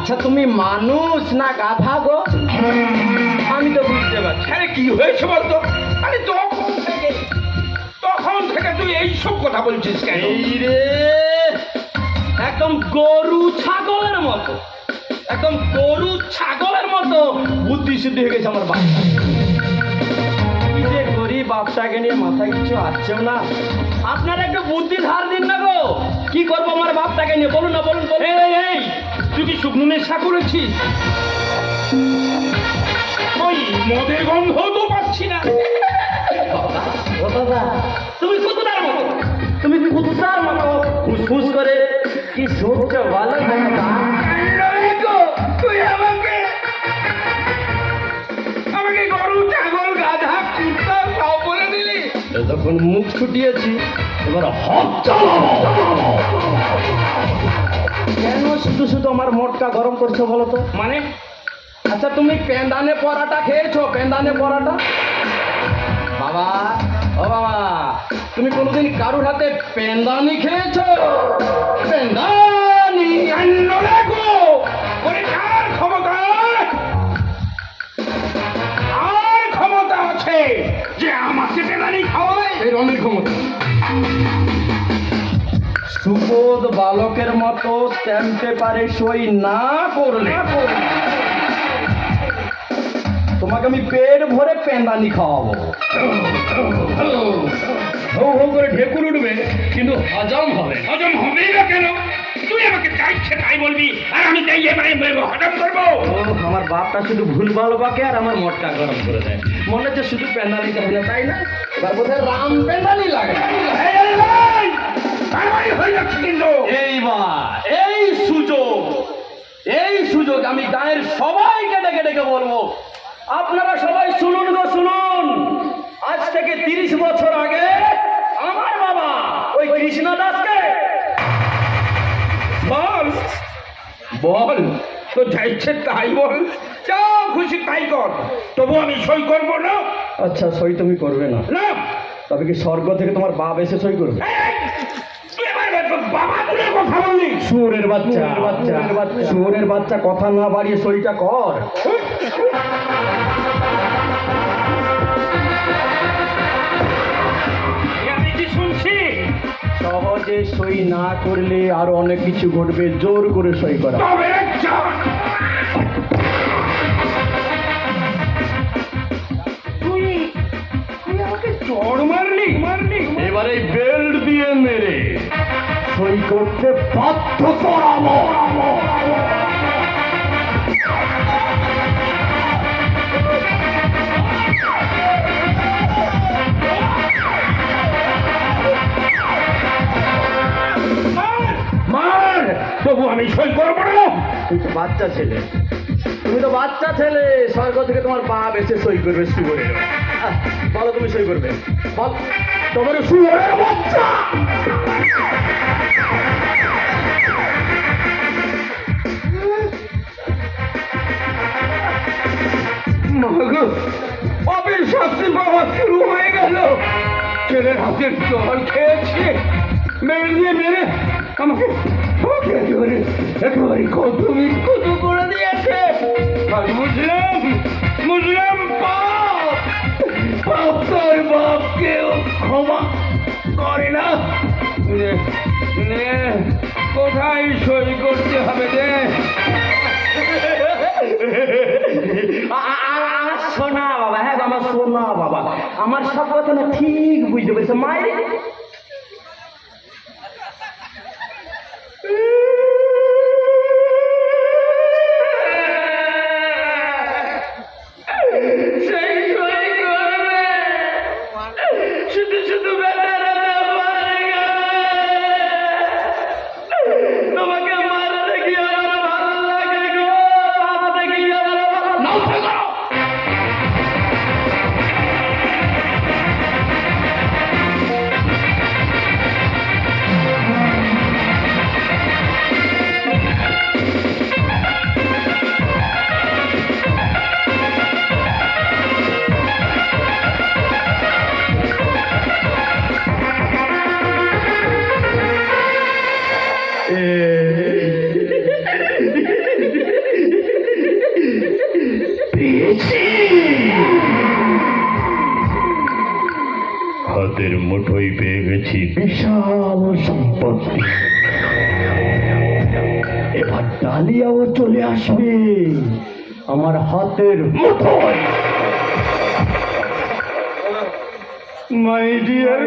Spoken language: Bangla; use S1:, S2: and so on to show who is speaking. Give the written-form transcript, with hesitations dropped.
S1: আচ্ছা তুমি মানুষ না গাধা গো? আমি তো বুঝতে পারছি।
S2: আরে কি হয়েছে বলতো? আরে তখন থেকে তুই এইসব কথা বলছিস কেন?
S1: এই রে, একদম গরু ছাগলের মতো, একদম গরু ছাগলের মতো বুদ্ধি সিদ্ধি হয়ে গেছে আমার বাচ্চা। কি যে করি বাচ্চাকে নিয়ে মাথায় কিছু আসছেও না। আপনারা একটু বুদ্ধি ধার দিন না গো। কি করবো আমার বাপটাকে নিয়ে, বলুন না, বলুন বলুন।
S2: এই তুই কি শুকনো নেশা করেছিস? ওই মদের গন্ধ তো পাচ্ছি না।
S1: ও দাদা, তুমি কুকুরের মতো, তুমি কুকুরের মতো ফুসফুস করে কি সহ্য ভালো দাদা।
S2: তুই আমাকে গরু ছাগল গাধা কুত্তা সব বলে দিলি।
S1: যখন মুখ ছুটিয়েছি এবার হাত চালাবো। কেন শুধু শুধু আমার মোটকা গরম করছো বলো তো?
S2: মানে
S1: আচ্ছা তুমি পেন্দানে পরাটা খেয়েছো? পেন্দানে পরাটা বাবা, ও বাবা, তুমি কোনোদিন কারুর হাতে পেন্দানি খেয়েছো? পেন্দানি
S2: কার ক্ষমতা আছে যে আমাকে পেদানি খাওয়ায়?
S1: এর অনেক ক্ষমতা। সুবোধ বালকের মতো স্ট্যাম্প পেপারে সই না করলে তোমাকে আমি পেট ভরে পেন্দানি খাওয়াবো।
S2: হৌ হৌ করে ঢেকুর উঠবে কিন্তু হজম হবে। হজম হবেই না কেন? তুই আমাকে যা ইচ্ছে তাই বলবি আর আমি তাই হজম করবো।
S1: ও আমার বাপটা শুধু ভুলভাল বাকে আর আমার মটকা গরম করে দেয়। মনে হচ্ছে শুধু পেন্দানি খাবে না, তাই না? এবার বোধহয় রাম পেন্দানি লাগে।
S2: হয়ে যাচ্ছে কিন্তু
S1: এইবার এই সুযোগ আমি গায়ের সবাইকে ডেকে ডেকে বলবো, আপনারা সবাই শুনুন গো, শুনুন। আজ থেকে 30 বছর আগে আমার বাবা ওই কৃষ্ণ দাসকে
S2: বল বল তো যা ইচ্ছে তাই বল, যা খুশি তাই কর, তবু আমি সই করবো না।
S1: আচ্ছা সই তুমি করবে না?
S2: না।
S1: তবে কি স্বর্গ থেকে তোমার বাপ এসে সই করবে?
S2: তুই আমার বাবা তুলে কথা বললি?
S1: শুয়োরের বাচ্চা, শুয়োরের বাচ্চা, কথা না বাড়িয়ে সইটা কর।
S2: আমি কি শুনছি?
S1: সহজে সই না করলে আরো অনেক কিছু ঘটবে, জোর করে সই করা।
S2: তবে তুই আমাকে চড় মারলি?
S1: এবারে বেল্ট দিয়ে মেরে সই করতে বাধ্য করাবো।
S2: মার, তবু আমি সই করবো না।
S1: তুমি তো বাচ্চা ছেলে, স্বর্গ থেকে তোমার বাপ এসে সই করবে। শুয়োরের বলো, তুমি সই করবে? বল তোমার শুয়োরের বাচ্চা।
S2: বাপের শাস্তি পাওয়া শুরু হয়ে গেল। ছেলের হাতের জল খেয়েছে, মেরে আমাকে একেবারে কত মিথ্যুত করে দিয়েছে। আর বুঝলাম বাপ তার বাপকেও ক্ষমা করে না। কোথায় সই করতে হবে রে?
S1: শোনা বাবা, হ্যাঁ আমার শোনা বাবা, আমার সব কথা না ঠিক বুঝতে পেরেছে মায়ের।
S2: শুধু শুধু তোমাকে মারতে গিয়ে আমার ভালো লাগে গো, মারতে গিয়ে আমার মুঠোয় পেয়ে গেছি বিশাল সম্পত্তি। এবার ডালিয়াও চলে আসবে আমার হাতের মুঠোয়। My dear